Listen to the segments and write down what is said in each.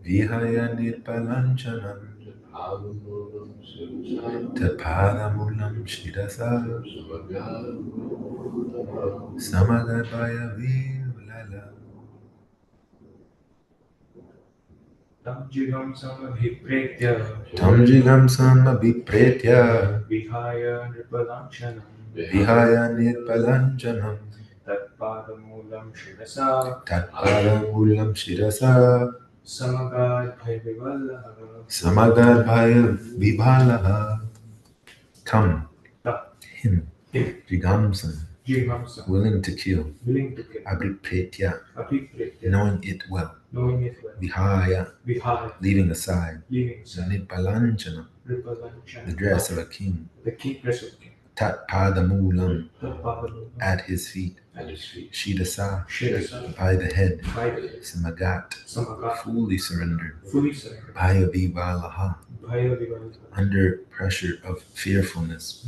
Vihaya nirpalanchanam Tapadamulam shirasa Samagarbhaya vilala Tamjigam samabhipretya Vihaya nirpalanchanam Tatpadamulam shirasa Samagarbhaya Samagarbhaya Come, him, Jigamsam, willing to kill, Abhipretya, knowing it well, Vihaya, leaving aside, Nirpalanchanam, the dress of a king, Tatpadamulam, at his feet, Shidasa, by the head, Samagat, fully surrendered, Bhaya Vivalaha, under pressure of fearfulness.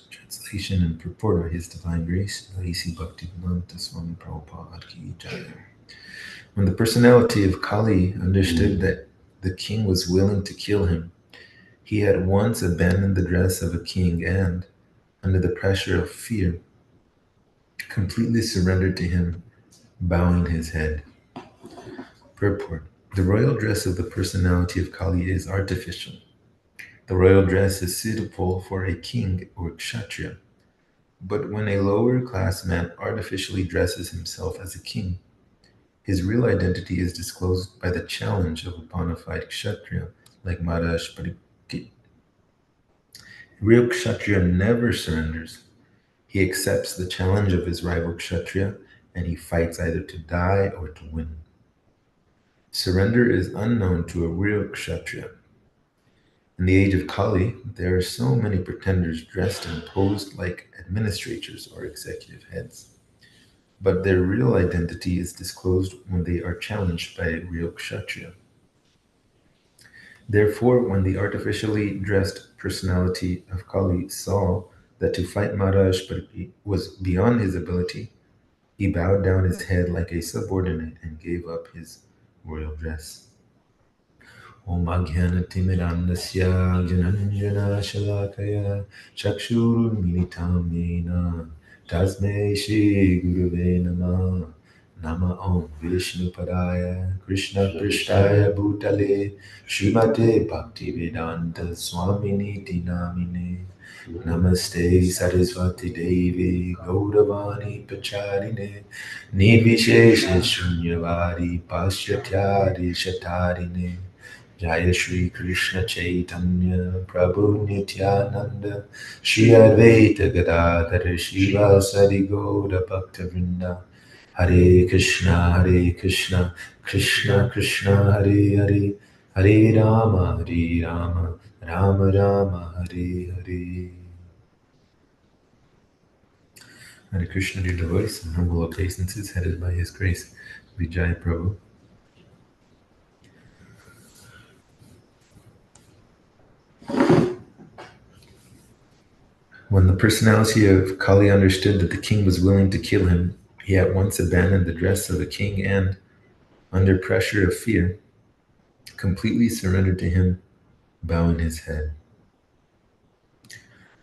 Translation and purport of His Divine Grace, A.C. Bhaktivedanta Swami Prabhupada Ki Jai. When the personality of Kali understood that the king was willing to kill him, he at once abandoned the dress of a king and, under the pressure of fear, completely surrendered to him, bowing his head. Purport. The royal dress of the personality of Kali is artificial. The royal dress is suitable for a king or kshatriya. But when a lower class man artificially dresses himself as a king, his real identity is disclosed by the challenge of a bona fide kshatriya like Maharaj Parikshit. Real kshatriya never surrenders. He accepts the challenge of his rival kshatriya and he fights either to die or to win. Surrender is unknown to a real kshatriya. In the age of Kali, there are so many pretenders dressed and posed like administrators or executive heads. But their real identity is disclosed when they are challenged by a real kshatriya. Therefore, when the artificially dressed personality of Kali saw that to fight Maharaj Parikshit was beyond his ability, he bowed down his head like a subordinate and gave up his royal dress. Om Agyanatimirandasya Jananjana Shalakaya Chakshurmilitam Yena Tasmai Shri Guruve Namah Nama Om Vishnu Padaya Krishna Prishtaya Bhutale Srimate Bhaktivedanta Swamini Dinamine Namaste Saraswati Devi Gauravani Pacharine Nirvishesha Shunyavadi Pasyatyadi Shatarine Jaya Shri Krishna Chaitanya Prabhu Nityananda Shri Advaita Gadadhara Shiva Sadi Gaura Bhakta Vrinda Hare Krishna Krishna Krishna Hare Hare Hare Rama Rama Rama Hare Hare. Hare Krishna, dear devotees and humble obeisances headed by His grace. Vijay Prabhu. When the personality of Kali understood that the king was willing to kill him, he at once abandoned the dress of a king and, under pressure of fear, completely surrendered to him, bowing his head.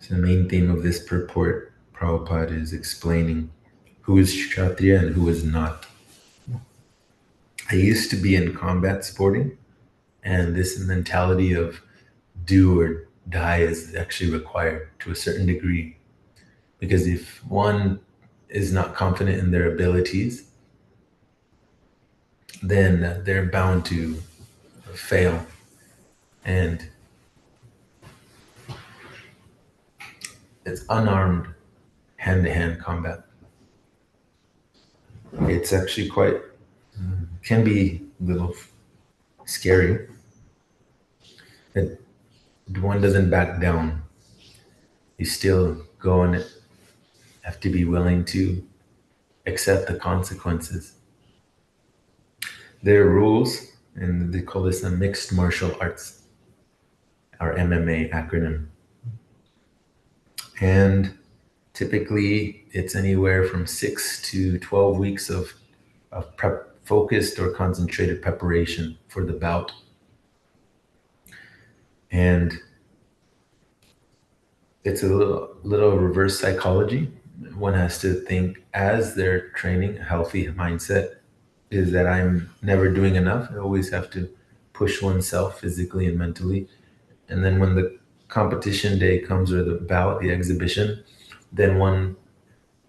So the main theme of this purport, Prabhupada is explaining who is Kshatriya and who is not. I used to be in combat sporting, and this mentality of do or die is actually required to a certain degree. Because if one is not confident in their abilities, then they're bound to fail. And it's unarmed hand-to-hand combat. It's actually quite, can be a little scary. That one doesn't back down. You still go on it, have to be willing to accept the consequences. There are rules, and they call this a mixed martial arts, our MMA acronym. And typically it's anywhere from 6 to 12 weeks of prep focused or concentrated preparation for the bout. And it's a little reverse psychology. One has to think, as they're training, a healthy mindset is that I'm never doing enough. I always have to push oneself physically and mentally. And then when the competition day comes, or the bout, the exhibition, then one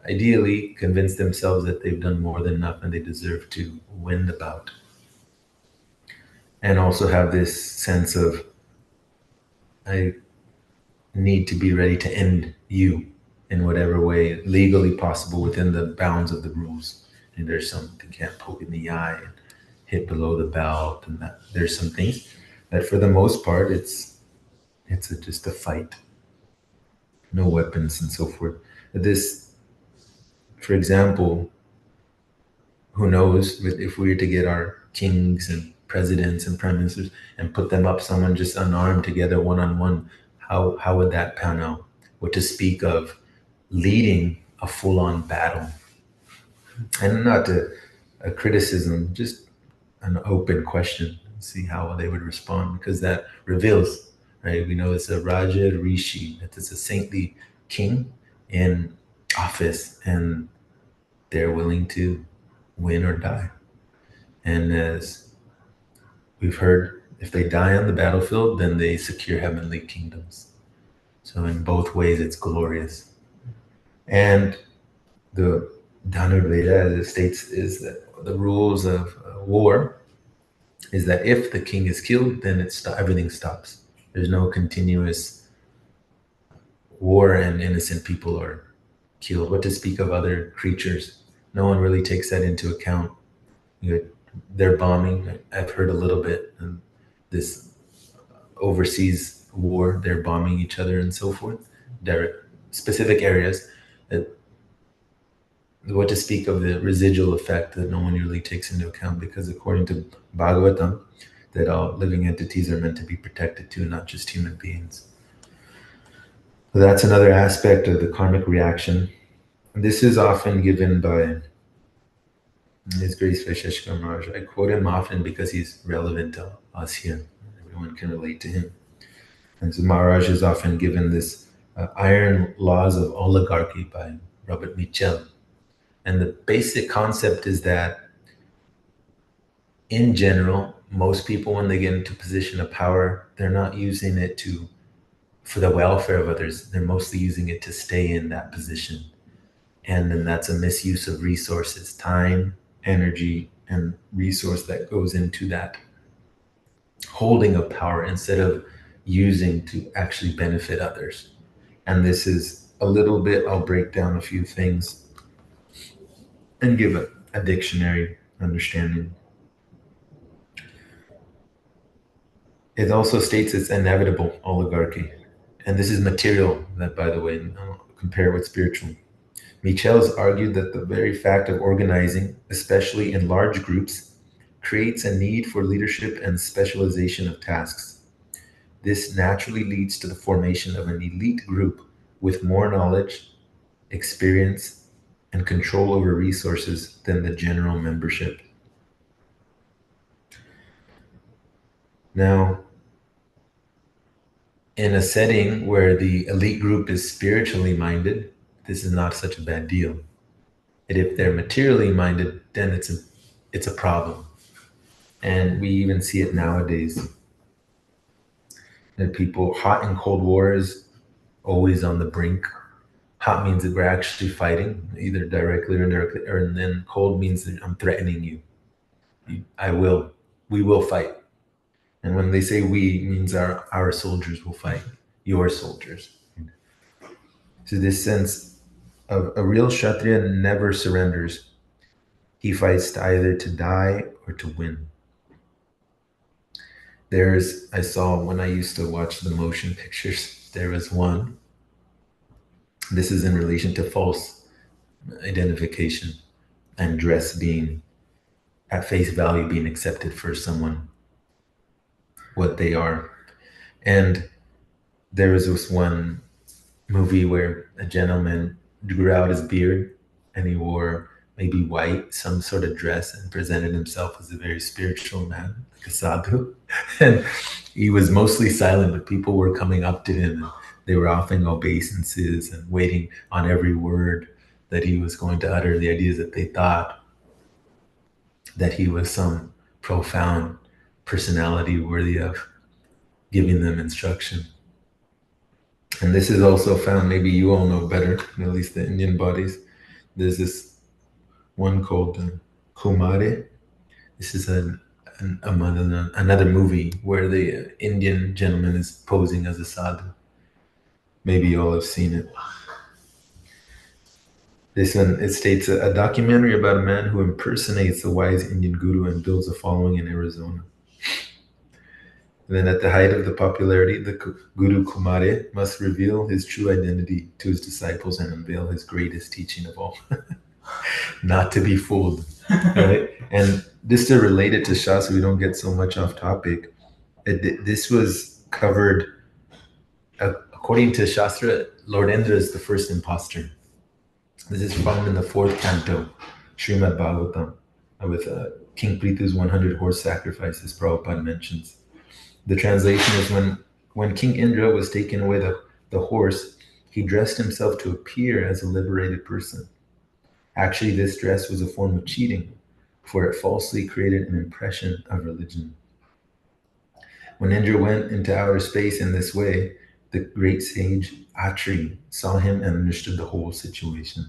ideally convince themselves that they've done more than enough and they deserve to win the bout. And also have this sense of, I need to be ready to end you in whatever way legally possible within the bounds of the rules. And there's some, they can't poke in the eye and hit below the belt, and that there's some things that for the most part it's just a fight, no weapons and so forth. This, for example, who knows if we were to get our kings and presidents and prime ministers and put them up, someone just unarmed together, one-on-one, how would that pan out? What to speak of leading a full-on battle? And not a criticism, just an open question. See how they would respond, because that reveals, right? We know it's a Raja Rishi, that it's a saintly king in office, and they're willing to win or die. And as we've heard, if they die on the battlefield, then they secure heavenly kingdoms. So in both ways, it's glorious. And the Dhanurveda, as it states, is that the rules of war is that if the king is killed, then everything stops. There's no continuous war and innocent people are killed. What to speak of other creatures? No one really takes that into account. They're bombing. I've heard a little bit, and this overseas war, they're bombing each other and so forth. There are specific areas. What to speak of the residual effect that no one really takes into account, because according to Bhagavatam, that all living entities are meant to be protected too, not just human beings. So that's another aspect of the karmic reaction. This is often given by His Grace Vaisheshika Maharaj. I quote him often because he's relevant to us here. Everyone can relate to him. And so Maharaj is often given this iron laws of oligarchy by Robert Mitchell. And the basic concept is that, in general, most people, when they get into a position of power, they're not using it for the welfare of others. They're mostly using it to stay in that position. And then that's a misuse of resources, time, energy, and resource that goes into that holding of power instead of using to actually benefit others. And this is a little bit, I'll break down a few things and give a dictionary understanding. It also states it's inevitable oligarchy. And this is material, that, by the way, I'll compare with spiritual. Michels argued that the very fact of organizing, especially in large groups, creates a need for leadership and specialization of tasks. This naturally leads to the formation of an elite group with more knowledge, experience, and control over resources than the general membership. Now, in a setting where the elite group is spiritually minded, this is not such a bad deal. And if they're materially minded, then it's a problem. And we even see it nowadays. That people, hot and cold war is always on the brink. Hot means that we're actually fighting, either directly or indirectly, and then cold means that I'm threatening you. We will fight. And when they say we, it means our soldiers will fight, your soldiers. So this sense of a real Kshatriya never surrenders. He fights either to die or to win. I saw when I used to watch the motion pictures, there was one. This is in relation to false identification and dress being at face value, being accepted for someone, what they are. And there was this one movie where a gentleman grew out his beard and he wore maybe white, some sort of dress, and presented himself as a very spiritual man, like a sadhu. And he was mostly silent, but people were coming up to him and they were offering obeisances and waiting on every word that he was going to utter. The idea is that they thought that he was some profound personality worthy of giving them instruction. And this is also found, maybe you all know better, at least the Indian bodies. There's this one called Kumare. This is another movie where the Indian gentleman is posing as a sadhu. Maybe you all have seen it. This one, it states a documentary about a man who impersonates a wise Indian guru and builds a following in Arizona. And then at the height of the popularity, the Guru Kumare must reveal his true identity to his disciples and unveil his greatest teaching of all. Not to be fooled. Right? And just to relate it to Shastra, we don't get so much off topic. This was covered, according to Shastra, Lord Indra is the first imposter. This is found in the 4th canto, Srimad Bhagavatam, with King Prithu's 100 horse sacrifices, Prabhupada mentions. The translation is when King Indra was taken away the horse, he dressed himself to appear as a liberated person. Actually, this dress was a form of cheating, for it falsely created an impression of religion. When Indra went into outer space in this way, the great sage Atri saw him and understood the whole situation.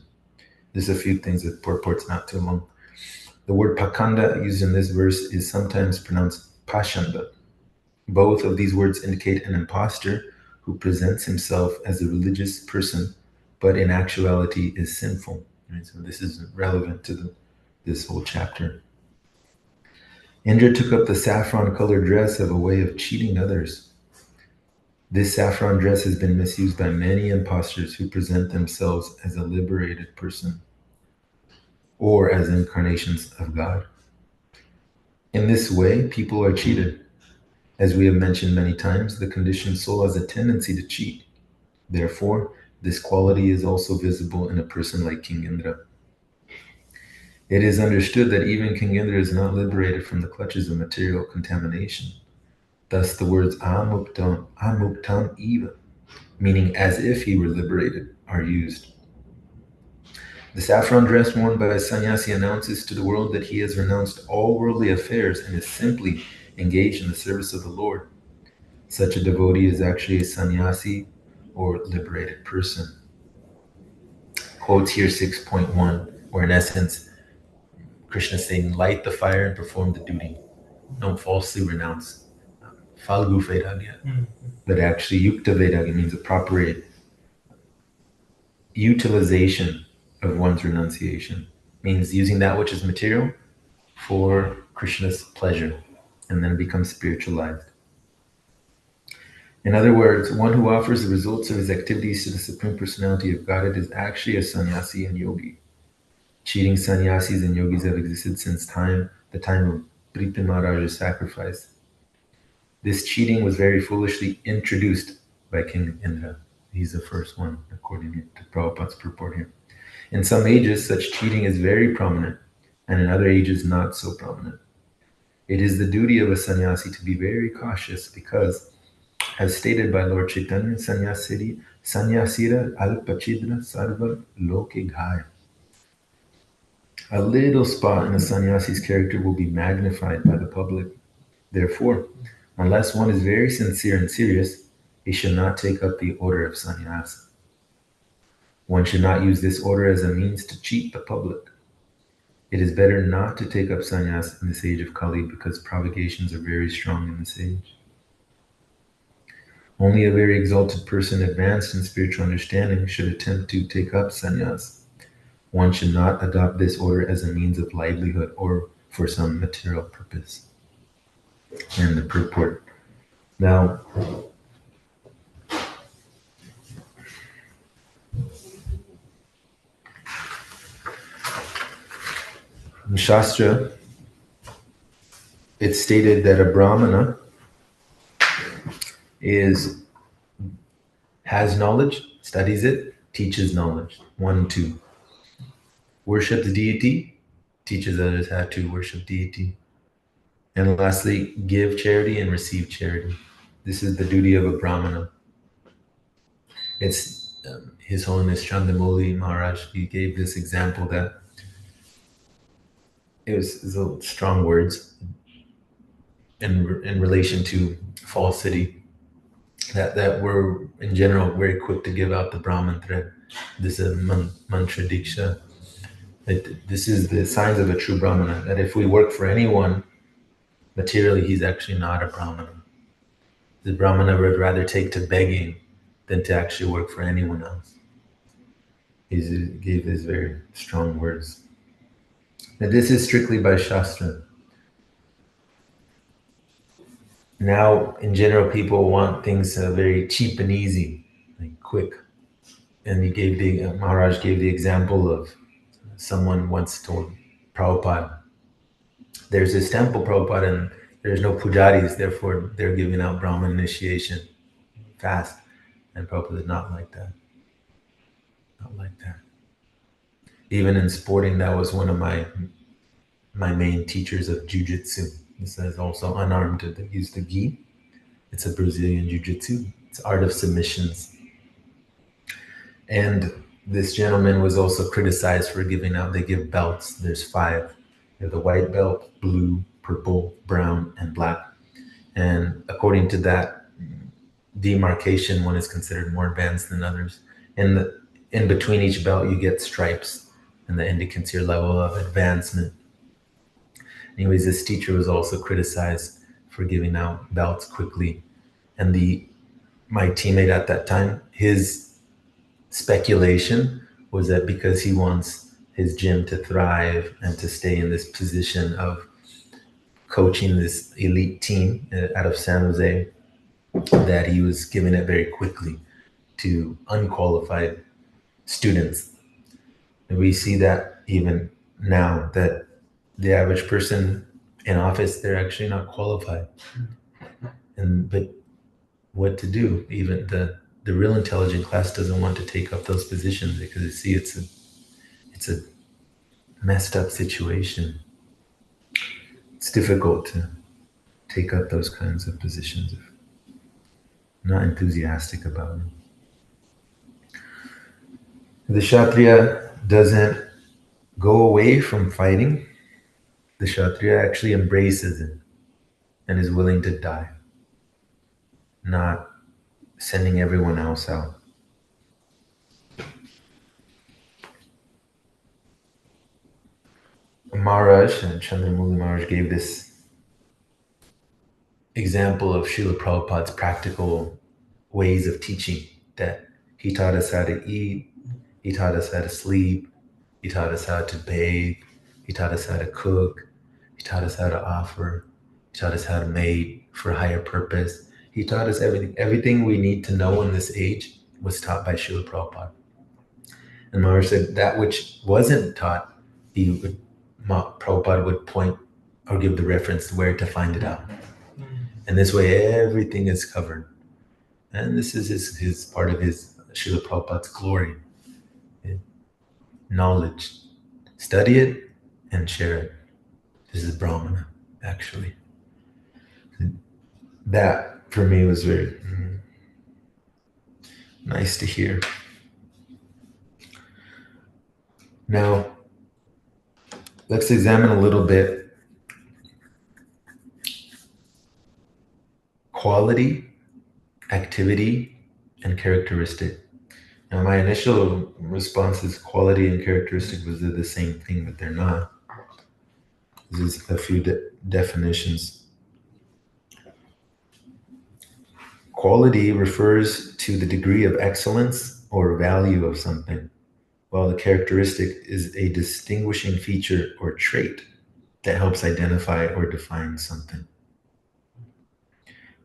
There's a few things that purport's not too long. The word pakanda used in this verse is sometimes pronounced pashanda. Both of these words indicate an impostor who presents himself as a religious person, but in actuality is sinful. Right? So this is relevant to this whole chapter. Indra took up the saffron-colored dress as a way of cheating others. This saffron dress has been misused by many impostors who present themselves as a liberated person or as incarnations of God. In this way, people are cheated. As we have mentioned many times, the conditioned soul has a tendency to cheat. Therefore, this quality is also visible in a person like King Indra. It is understood that even King Indra is not liberated from the clutches of material contamination. Thus the words amuktam eva, meaning as if he were liberated, are used. The saffron dress worn by a sannyasi announces to the world that he has renounced all worldly affairs and is simply engaged in the service of the Lord. Such a devotee is actually a sannyasi or liberated person. Quotes here 6.1, where in essence, Krishna is saying, light the fire and perform the duty. Don't falsely renounce. Falgu Vairagya. But actually, Yukta Vairagya means appropriate utilization of one's renunciation. Means using that which is material for Krishna's pleasure, and then becomes spiritualized. In other words, one who offers the results of his activities to the Supreme Personality of Godhead is actually a sannyasi and yogi. Cheating sannyasis and yogis have existed since the time of Prithvi Maharaj's sacrifice. This cheating was very foolishly introduced by King Indra. He's the first one, according to Prabhupada's purport here. In some ages, such cheating is very prominent, and in other ages, not so prominent. It is the duty of a sannyasi to be very cautious because, as stated by Lord Chaitanya, sannyasira alpachidra sarva loke ghaya. A little spot in a sannyasi's character will be magnified by the public. Therefore, unless one is very sincere and serious, he should not take up the order of sannyasa. One should not use this order as a means to cheat the public. It is better not to take up sannyasa in this age of Kali because provocations are very strong in this age. Only a very exalted person advanced in spiritual understanding should attempt to take up sannyasa. One should not adopt this order as a means of livelihood or for some material purpose. And the purport. Now, in Shastra, it's stated that a Brahmana has knowledge, studies it, teaches knowledge. 1, 2. Worship the deity, teaches others how to worship deity. And lastly, give charity and receive charity. This is the duty of a Brahmana. It's His Holiness Chandamoli Maharaj, he gave this example that it was strong words in relation to falsity, that we're in general very quick to give out the Brahman thread. This is mantra diksha. This is the signs of a true Brahmana, that if we work for anyone, materially he's actually not a Brahmana. The Brahmana would rather take to begging than to actually work for anyone else. He gave these very strong words. Now this is strictly by Shastra. Now, in general, people want things very cheap and easy, like quick. And Maharaj gave the example of someone once told Prabhupada, there's this temple, Prabhupada, and there's no pujaris, therefore they're giving out Brahman initiation fast. And Prabhupada is not like that. Not like that. Even in sporting, that was one of my main teachers of jiu-jitsu. He says also unarmed to use the gi. It's a Brazilian jiu-jitsu. It's art of submissions. And this gentleman was also criticized for giving out, they give belts. There's 5. You have the white belt, blue, purple, brown, and black. And according to that demarcation, one is considered more advanced than others. And in between each belt, you get stripes, and that indicates your level of advancement. Anyways, this teacher was also criticized for giving out belts quickly. And my teammate at that time, his speculation was that because he wants his gym to thrive and to stay in this position of coaching this elite team out of San Jose, that he was giving it very quickly to unqualified students. And we see that even now, that the average person in office, they're actually not qualified. But what to do? Even the real intelligent class doesn't want to take up those positions because they see it's a messed up situation. It's difficult to take up those kinds of positions if not enthusiastic about them. The Kshatriya doesn't go away from fighting. The Kshatriya actually embraces it and is willing to die, not sending everyone else out. Maharaj, and Chandramuli Maharaj, gave this example of Srila Prabhupada's practical ways of teaching, that he taught us how to eat, he taught us how to sleep, he taught us how to bathe, he taught us how to cook, he taught us how to offer, he taught us how to mate for a higher purpose. He taught us everything. Everything we need to know in this age was taught by Srila Prabhupada. And Maharaj said that which wasn't taught, Prabhupada would point or give the reference to where to find it out. And this way everything is covered. And this is his part of his Srila Prabhupada's glory. Knowledge. Study it and share it. This is Brahmana, actually. That for me was very nice to hear. Now, let's examine a little bit quality, activity, and characteristic. Now, my initial response is quality and characteristic was the same thing, but they're not. This is a few definitions. Quality refers to the degree of excellence or value of something, while the characteristic is a distinguishing feature or trait that helps identify or define something.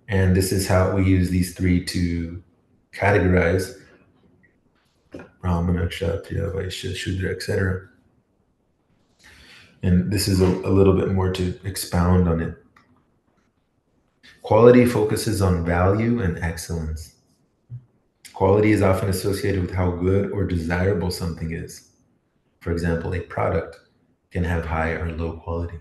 And this is how we use these 3 to categorize Brahmana, Kshatriya, Vaishya, Shudra, etc. And this is a little bit more to expound on it. Quality focuses on value and excellence. Quality is often associated with how good or desirable something is. For example, a product can have high or low quality.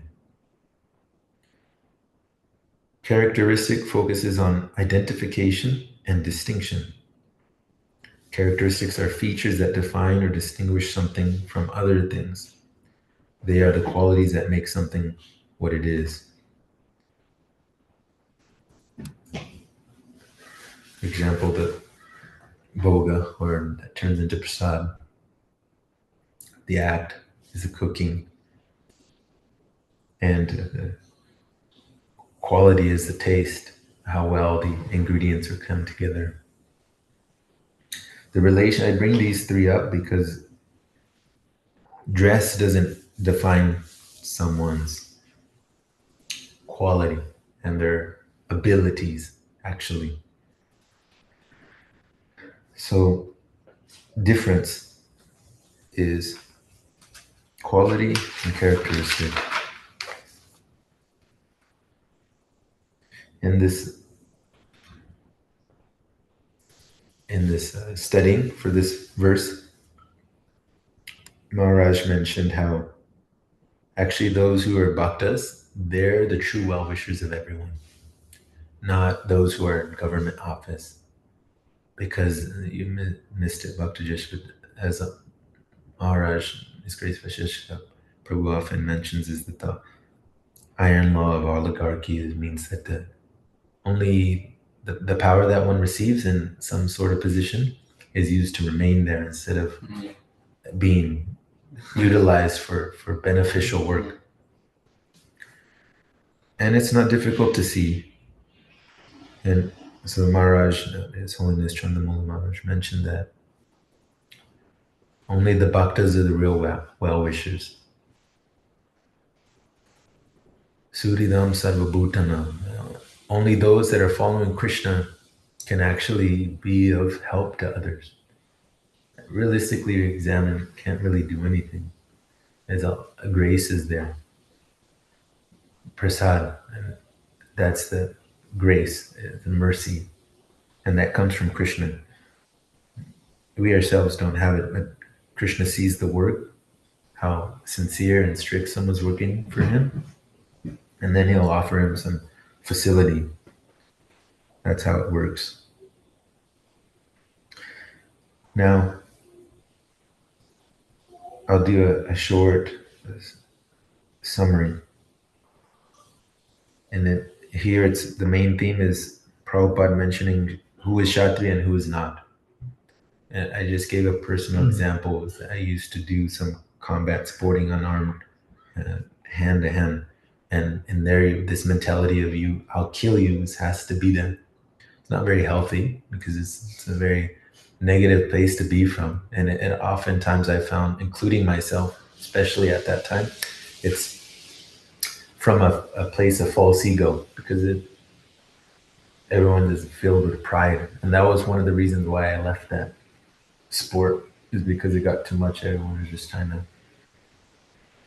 Characteristic focuses on identification and distinction. Characteristics are features that define or distinguish something from other things. They are the qualities that make something what it is. For example, the bhoga, or that turns into prasad. The act is the cooking, and the quality is the taste, how well the ingredients are come together. The relation, I bring these three up because dress doesn't define someone's quality and their abilities, actually. So difference is quality and characteristic. In this studying for this verse, Maharaj mentioned how actually those who are bhaktas, they're the true well-wishers of everyone, not those who are in government office. Because you missed it, Bhakta Jesh, but as Maharaj, His Grace Vashishta, Prabhu often mentions, is that the iron law of oligarchy means that only the power that one receives in some sort of position is used to remain there instead of being utilized for beneficial work. And it's not difficult to see. And so Maharaj, His Holiness Chandamula Maharaj, mentioned that only the bhaktas are the real well-wishers. Suridam Sarvabhutanam. Only those that are following Krishna can actually be of help to others. Realistically examined, can't really do anything. As a grace is there. Prasad, that's the grace, the mercy, and that comes from Krishna. We ourselves don't have it, but Krishna sees the work, how sincere and strict someone's working for him, and then he'll offer him some facility. That's how it works. Now, I'll do a short summary. And then here it's the main theme is Prabhupada mentioning who is Kshatriya and who is not. And I just gave a personal example. I used to do some combat sporting unarmed, hand to hand. And there, this mentality of I'll kill you has to be there. It's not very healthy because it's a very negative place to be from. And oftentimes I found, including myself, especially at that time, it's from a place of false ego because everyone is filled with pride. And that was one of the reasons why I left that sport, is because it got too much. Everyone was just trying to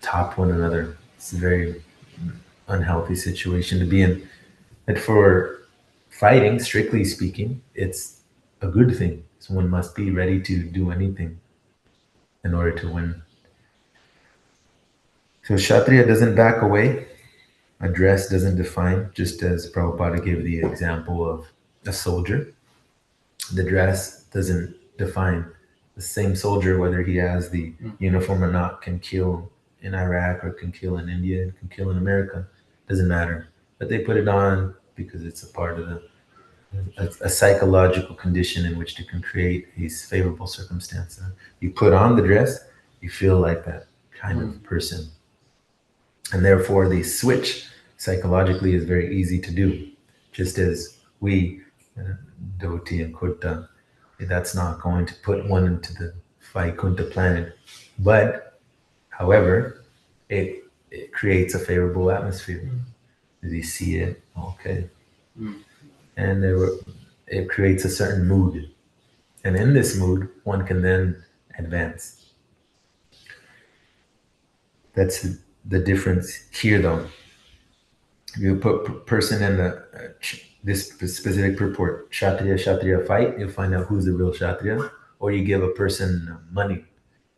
top one another. It's a very unhealthy situation to be in. And for fighting, strictly speaking, it's a good thing. So one must be ready to do anything in order to win. So Kshatriya doesn't back away. A dress doesn't define, just as Prabhupada gave the example of a soldier. The dress doesn't define. The same soldier, whether he has the uniform or not, can kill in Iraq or can kill in India, can kill in America. Doesn't matter. But they put it on because it's a part of a psychological condition in which to can create a favorable circumstance. You put on the dress, you feel like that kind of person. And therefore the switch psychologically is very easy to do. Just as we, dhoti and kurta, that's not going to put one into the Vaikuntha planet. But, however, it creates a favorable atmosphere. As you see it, okay. And it creates a certain mood. And in this mood, one can then advance. That's the difference here, though. If you put person in this specific purport, Kshatriya fight, you'll find out who's the real Kshatriya. Or you give a person money,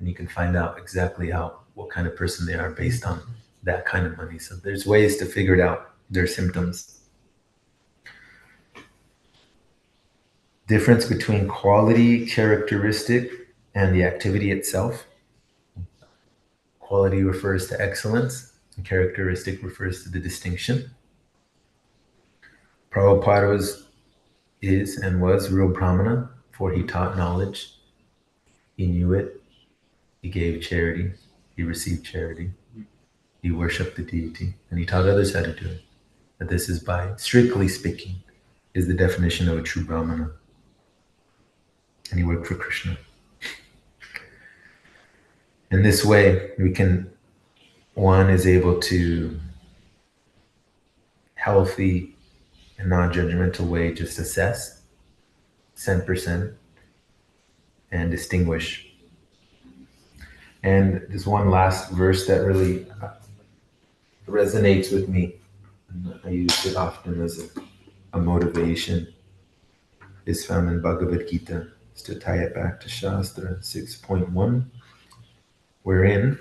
And you can find out exactly what kind of person they are based on that kind of money. So there's ways to figure it out, their symptoms. Difference between quality, characteristic, and the activity itself. Quality refers to excellence, and characteristic refers to the distinction. Prabhupada is and was real Brahmana, for he taught knowledge. He knew it. He gave charity. He received charity. He worshipped the deity, and he taught others how to do it. But this is, by strictly speaking, is the definition of a true Brahmana. And he worked for Krishna. In this way, one is able to, healthy and non-judgmental way, just assess, 10%, and distinguish. And there's one last verse that really resonates with me. I use it often as a motivation. It's found in Bhagavad Gita. It's to tie it back to Shastra 6.1, wherein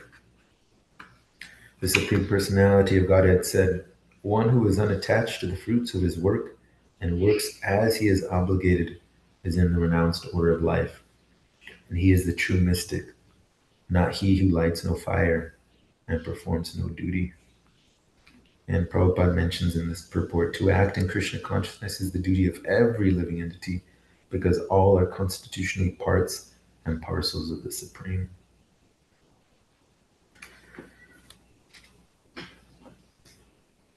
the Supreme Personality of Godhead said, "One who is unattached to the fruits of his work and works as he is obligated is in the renounced order of life. And he is the true mystic, not he who lights no fire and performs no duty." And Prabhupada mentions in this purport, to act in Krishna consciousness is the duty of every living entity, because all are constitutionally parts and parcels of the Supreme. At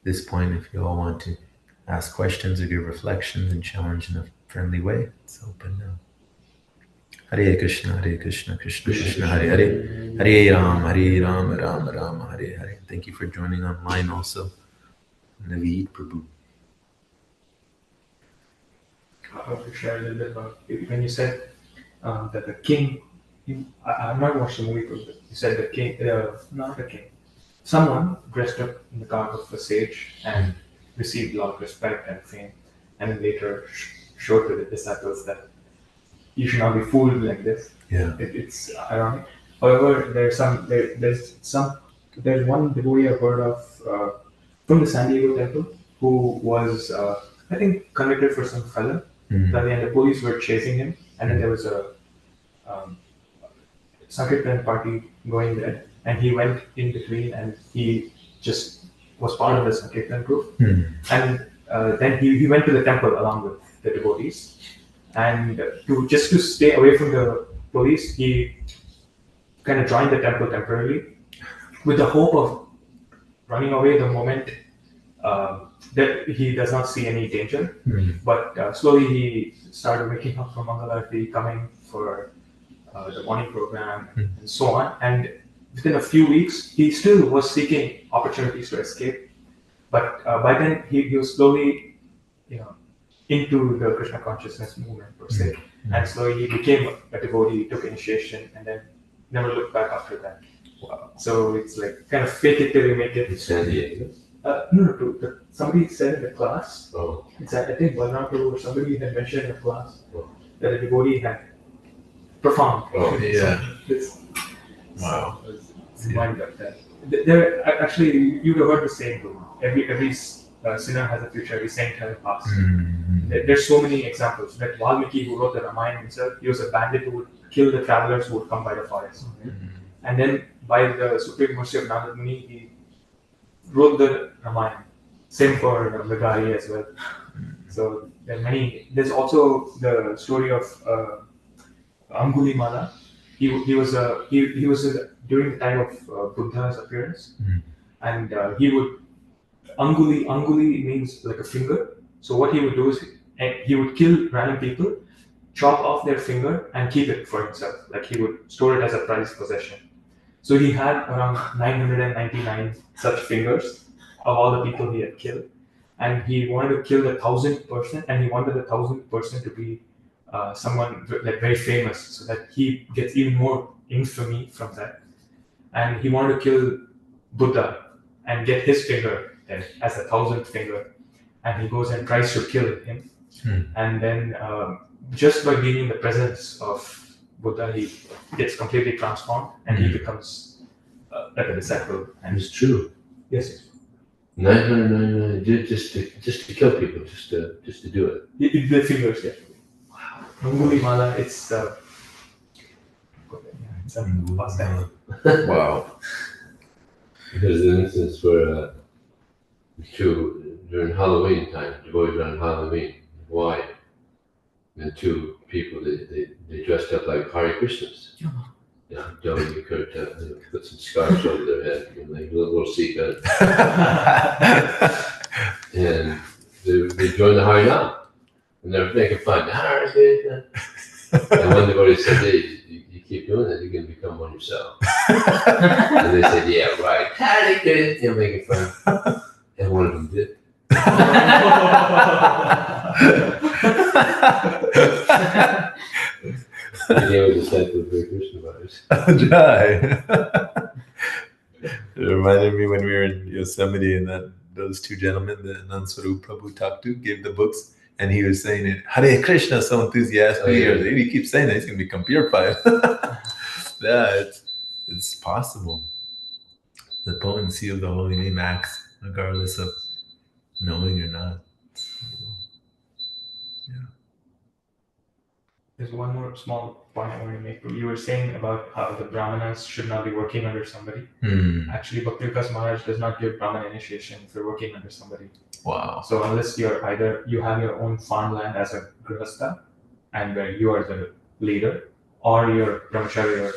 this point, if you all want to ask questions or give reflections and challenge in a friendly way, it's open now. Hare Krishna, Krishna Krishna, Hare Hare, Hare Ram, Ram, Hare Hare. Thank you for joining online also. Naveed, Prabhu. I want to share a little bit about when you said that the king. I've not watched the movie, but you said the king, not the king. Someone dressed up in the garb of a sage and received a lot of respect and fame, and then later showed to the disciples that you should not be fooled like this. Yeah. It's ironic. However, there's one devotee I've heard of from the San Diego temple who was, I think, convicted for some felon. Mm-hmm. But then the police were chasing him, and then there was a Sankirtan party going there, and he went in between, and he just was part of the Sankirtan group. Mm-hmm. And then he went to the temple along with the devotees, and to stay away from the police, he kind of joined the temple temporarily, with the hope of running away the moment that he does not see any danger. Mm-hmm. But slowly he started waking up from Mangalarti, coming for the morning program, and so on. And within a few weeks, he still was seeking opportunities to escape. But by then, he was slowly, into the Krishna consciousness movement per se. Mm-hmm. And slowly he became a devotee, took initiation, and then never looked back after that. Wow. So it's like kind of fake it till you make it. In San Diego? No. Somebody said in the class, Oh. it's I think Balram Prabhu or somebody had mentioned in the class Oh. that a devotee had performed. Oh, yeah. This. Wow. So I was reminded of that. There, actually, you would have heard the saying, every sinner has a future, every saint has a past. Mm-hmm. There's so many examples. That Valmiki, who wrote the Ramayana himself, he was a bandit who would kill the travelers who would come by the forest. Mm-hmm. And then, by the supreme mercy of Narad Muni, he wrote the Ramayana. Same for Megari as well. So there are many. There's also the story of Angulimala. He was during the time of Buddha's appearance, and he would Anguli means like a finger. So what he would do is he would kill random people, chop off their finger, and keep it for himself. Like he would store it as a prized possession. So he had around 999 such fingers of all the people he had killed, and he wanted to kill the 1,000th person, and he wanted the 1,000th person to be someone like very famous, so that he gets even more infamy from that. And he wanted to kill Buddha and get his finger then as the 1,000th finger, and he goes and tries to kill him. And then just by being in the presence of Buddha, he gets completely transformed and he becomes like a disciple. And It's true. yes, 999 just to kill people, just to do it. the fingers, yeah. Wow. Anguli Mala, it's a pastime. Wow. There's an instance where during Halloween time, devotees around Halloween, Hawaii, and two people they dressed up like Hare Krishnas. Yeah, Joey Kurta, they put some scarves over their head, like a little seatbelt, and they joined the Harinam, and they're making fun. Hare Krishna. And one devotee said, "Hey, you keep doing that, you're going to become one yourself." And they said, "Yeah, right." Hare Krishna, making fun, and one of them did. He was a disciple of Hare Krishna Maharaj. It reminded me when we were in Yosemite and those two gentlemen that Nanswarup Prabhu talked to gave the books, and he was saying it, Hare Krishna so enthusiastically. Oh, yeah. He keeps saying that he's going to become purified. Yeah, it's possible. The potency of the holy name acts regardless of knowing or not. There's one more small point I want to make. You were saying about how the Brahmanas should not be working under somebody. Actually, Bhakti Vikas Maharaj does not give Brahmana initiation if you're working under somebody. Wow. So unless you're either you have your own farmland as a grihastha and where you are the leader, or you're brahmachari or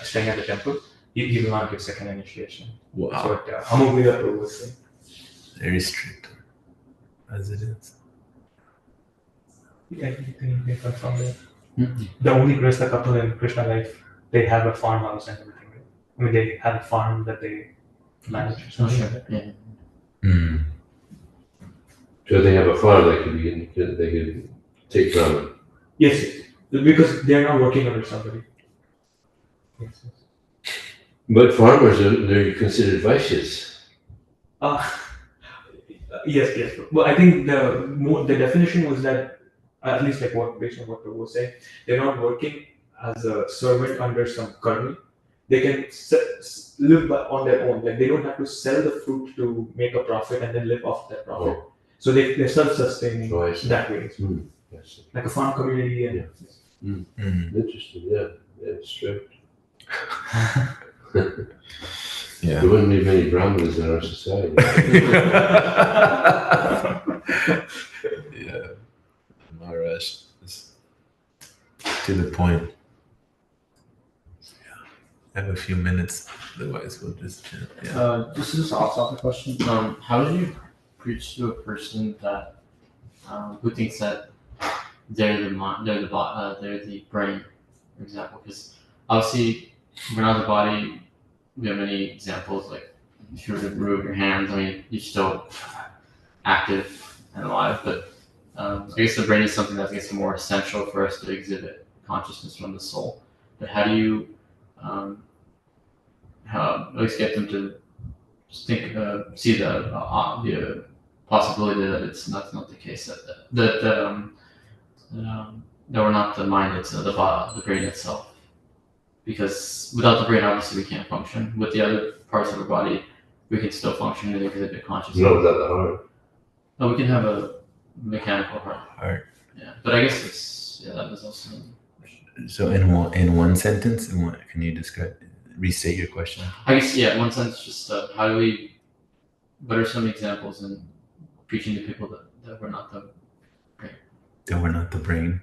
staying at the temple, he will not give second initiation. Wow. That's what Amuglia Prabhu was saying. Very strict, as it is. Yeah, you can confirm that. The only grihastha couple in Krishna life, they have a farmhouse and everything. Right? I mean, they have a farm that they manage or something like that. Yeah. So they have a farm they could take from. Yes, because they're not working under somebody. Yes. But farmers they're considered Vaishyas. Yes. Well, I think the definition was that, at least like based on what Prabhu was saying, they're not working as a servant under some karmi. They can live on their own. Like they don't have to sell the fruit to make a profit and then live off that profit. Oh. So they're self-sustaining that way. Yes. Like a farm community. And Interesting. Yeah, it's strict. Yeah. There wouldn't be many Brahmanas in our society. Yeah. Maharaj is to the point. I have a few minutes, otherwise we'll just chat. Yeah. This is an off-topic question. How do you preach to a person that who thinks that they're the brain, for example? Because obviously we're not the body. We have many examples, like if you were to remove your hands, I mean, you're still active and alive, but I guess the brain is something that's more essential for us to exhibit consciousness from the soul. But how do you at least get them to think, see the possibility that that's not the case, that we're not the mind, it's the brain itself. Because without the brain, obviously, we can't function. With the other parts of our body, we can still function and exhibit consciousness. No, without the heart. No, we can have a mechanical heart. Yeah, but I guess that was also. So in one sentence, can you restate your question? I guess one sentence. Just how do we? What are some examples in preaching to people that we're not the brain? That we're not the brain.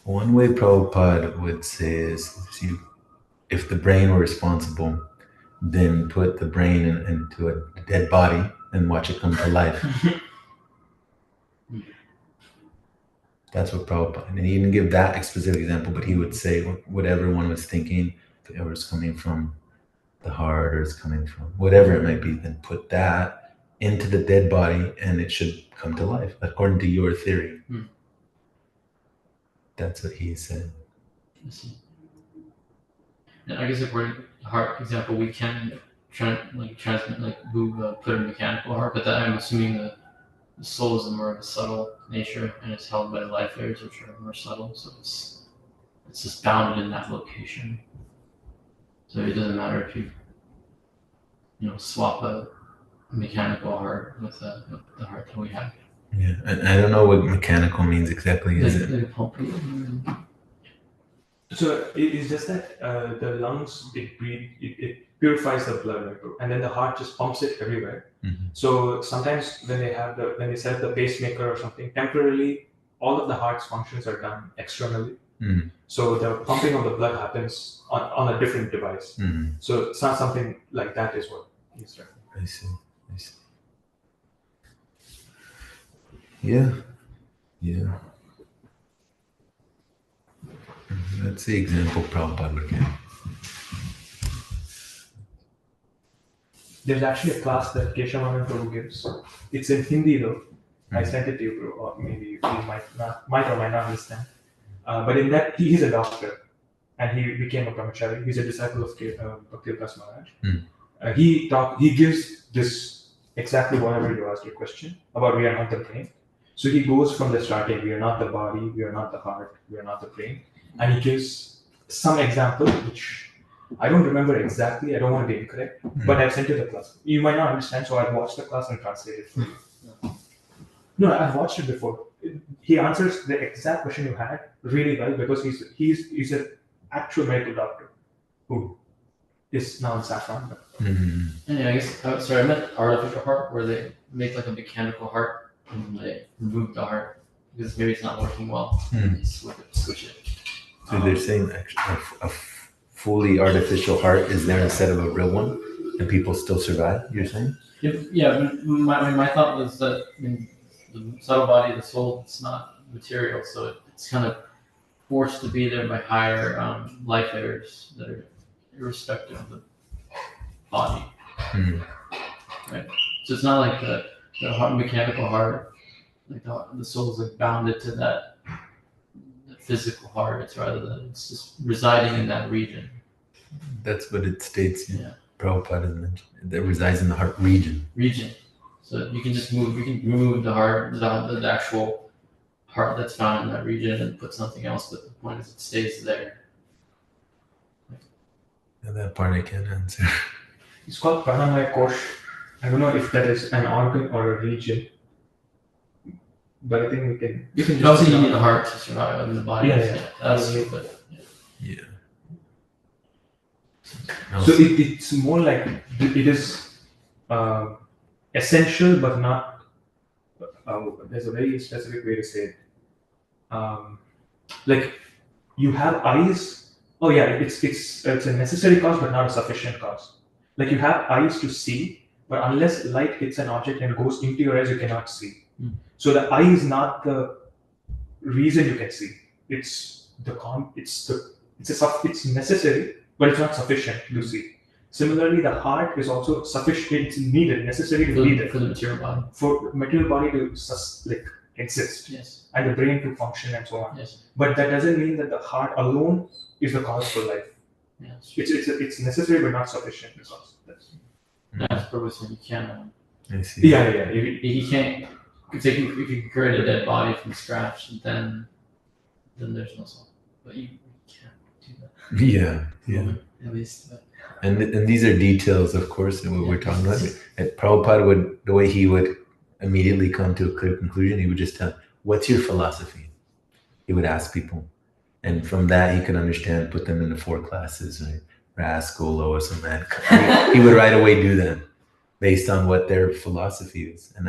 One way Prabhupada would say is, if the brain were responsible, then put the brain into a dead body and watch it come to life. That's what Prabhupada, and he didn't give that specific example, but he would say whatever one was thinking, if it was coming from the heart or it's coming from whatever it might be, then put that into the dead body and it should come to life, according to your theory. That's what he said. And I guess if we're the heart example, we can transmit, put a mechanical heart, but that I'm assuming the soul is more of a subtle nature and it's held by life layers which are more subtle. So it's it's just bounded in that location. So it doesn't matter if you swap a mechanical heart with the heart that we have. Yeah, and I don't know what mechanical means exactly. Is it? So it's just that the lungs, it purifies the blood, right? And then the heart just pumps it everywhere. Mm-hmm. So sometimes when they set up the pacemaker or something, temporarily all of the heart's functions are done externally. Mm-hmm. So the pumping of the blood happens on a different device. Mm-hmm. So it's not something like that is what he's trying. I see. Yeah. That's the example Prabhupada would give. There's actually a class that Keshavan Prabhu gives. It's in Hindi though. I sent it to you, bro. Or maybe you might or might not understand. But in that, he's a doctor, and he became a brahmachari. He's a disciple of Bhakti Vikas Maharaj. He gives this exactly whatever you asked your question about we are not the brain. So he goes from the starting, we are not the body, we are not the heart, we are not the brain. And he gives some example, which I don't remember exactly, I don't want to be incorrect, but I've sent you the class. You might not understand, so I've watched the class and translated for you. No, I've watched it before. He answers the exact question you had really well because he's an actual medical doctor who is now in Saffron. Mm-hmm. Yeah, I guess, I meant artificial heart, where they make like a mechanical heart and they remove the heart because maybe it's not working well. They switch it. So they're saying a fully artificial heart is there instead of a real one, and people still survive, you're saying? Yeah, my thought was that the subtle body, the soul, it's not material, so it's kind of forced to be there by higher life errors that are irrespective of the body. Right? So it's not like the mechanical heart, like the soul is like bounded to that physical heart. It's rather that it's just residing in that region. That's what it states. Yeah. Prabhupada has mentioned that resides in the heart region. So you can just remove the heart, the actual heart that's found in that region, and put something else. But the point is, it stays there. And that part I can't answer. It's called Pranamaya Kosh. I don't know if that is an organ or a region, but I think we can. You can just see the heart to survive in the body. Yeah. That's good. Yeah. So it's more like it is essential, but not. There's a very specific way to say it. Like you have eyes. Oh yeah, it's a necessary cause, but not a sufficient cause. Like you have eyes to see, but unless light hits an object and goes into your eyes, you cannot see. So the eye is not the reason you can see. It's necessary, but it's not sufficient to see. Similarly, the heart is also sufficient. It's needed, necessary to be there for the material body. For material body to exist. Yes. And the brain to function and so on. Yes. But that doesn't mean that the heart alone is the cause for life. Yes. It's necessary but not sufficient because that's Prabhu said you can't. I see. Yeah. You can't. If you create a dead body from scratch, then there's no soul. But you can't do that. Yeah. At least. But. And these are details, of course, and what we're talking about. And Prabhupada the way he would immediately come to a clear conclusion, he would just tell, "What's your philosophy?" He would ask people, and from that he could understand, put them into 4 classes, right? Rascal, Lois, and that. He would right away do that based on what their philosophy is. And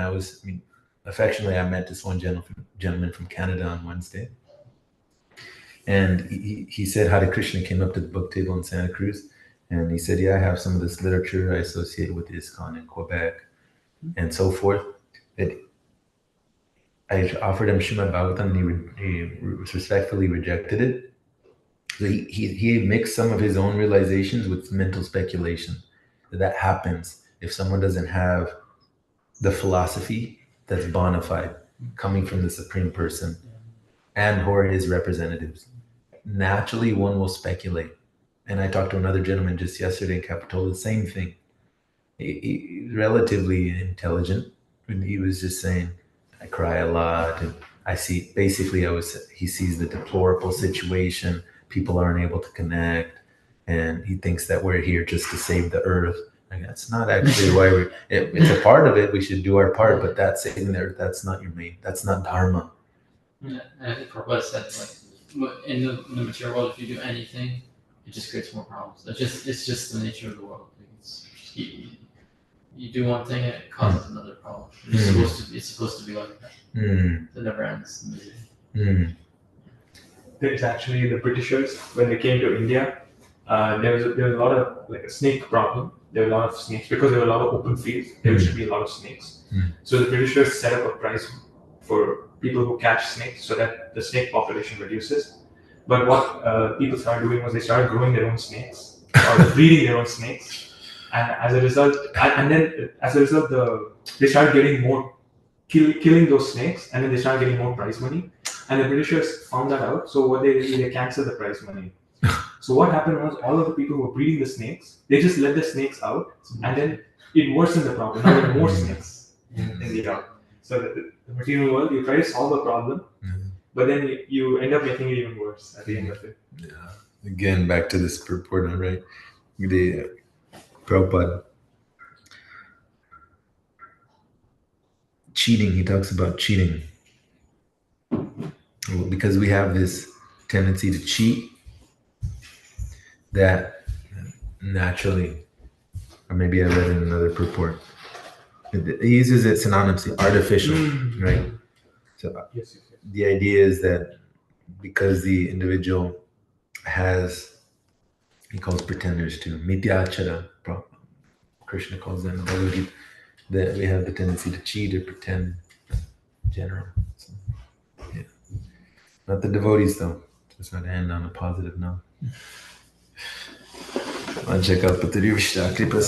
affectionately, I met this one gentleman from Canada on Wednesday, and he said Hare Krishna came up to the book table in Santa Cruz, and he said, "Yeah, I have some of this literature I associate with ISKCON in Quebec, and so forth." That I offered him Srimad Bhagavatam, and he respectfully rejected it. So he mixed some of his own realizations with mental speculation. That happens if someone doesn't have the philosophy that's bona fide, coming from the Supreme Person, and who are his representatives. Naturally, one will speculate. And I talked to another gentleman just yesterday in Capitola, the same thing. He's relatively intelligent, and he was just saying, I cry a lot, and I see, basically he sees the deplorable situation, people aren't able to connect, and he thinks that we're here just to save the earth. Like, that's not actually why it's a part of it. We should do our part, but that saving the earth, that's not your main. That's not dharma. Yeah, and I think Prabhu said, like, in the material world, if you do anything, it just creates more problems. It's just the nature of the world. You do one thing, it causes another problem. It's supposed to be like that. It never ends. There's actually the Britishers, when they came to India, there was a lot of like a snake problem. There were a lot of snakes because there were a lot of open fields. There used to be a lot of snakes. So the Britishers set up a price for people who catch snakes so that the snake population reduces. But what people started doing was they started growing their own snakes or breeding their own snakes. And as a result, they started getting more, killing those snakes, and then they started getting more prize money. And the Britishers found that out, so what they did, they canceled the prize money. So what happened was all of the people who were breeding the snakes, they just let the snakes out, and then it worsened the problem. Now there are more snakes in the yard. So the material world, you try to solve a problem, but then you end up making it even worse at the end of it. Yeah. Again, back to this purport, right? The Prabhupada cheating, he talks about cheating. Because we have this tendency to cheat, that naturally, or maybe I read in another purport, he uses it synonymously, artificial, right? So the idea is that because the individual has, he calls pretenders too, mityachara, Krishna calls them, that we have the tendency to cheat or pretend in general. So, yeah. Not the devotees though. Just want to end on a positive note. Check out Patari Vishakripa.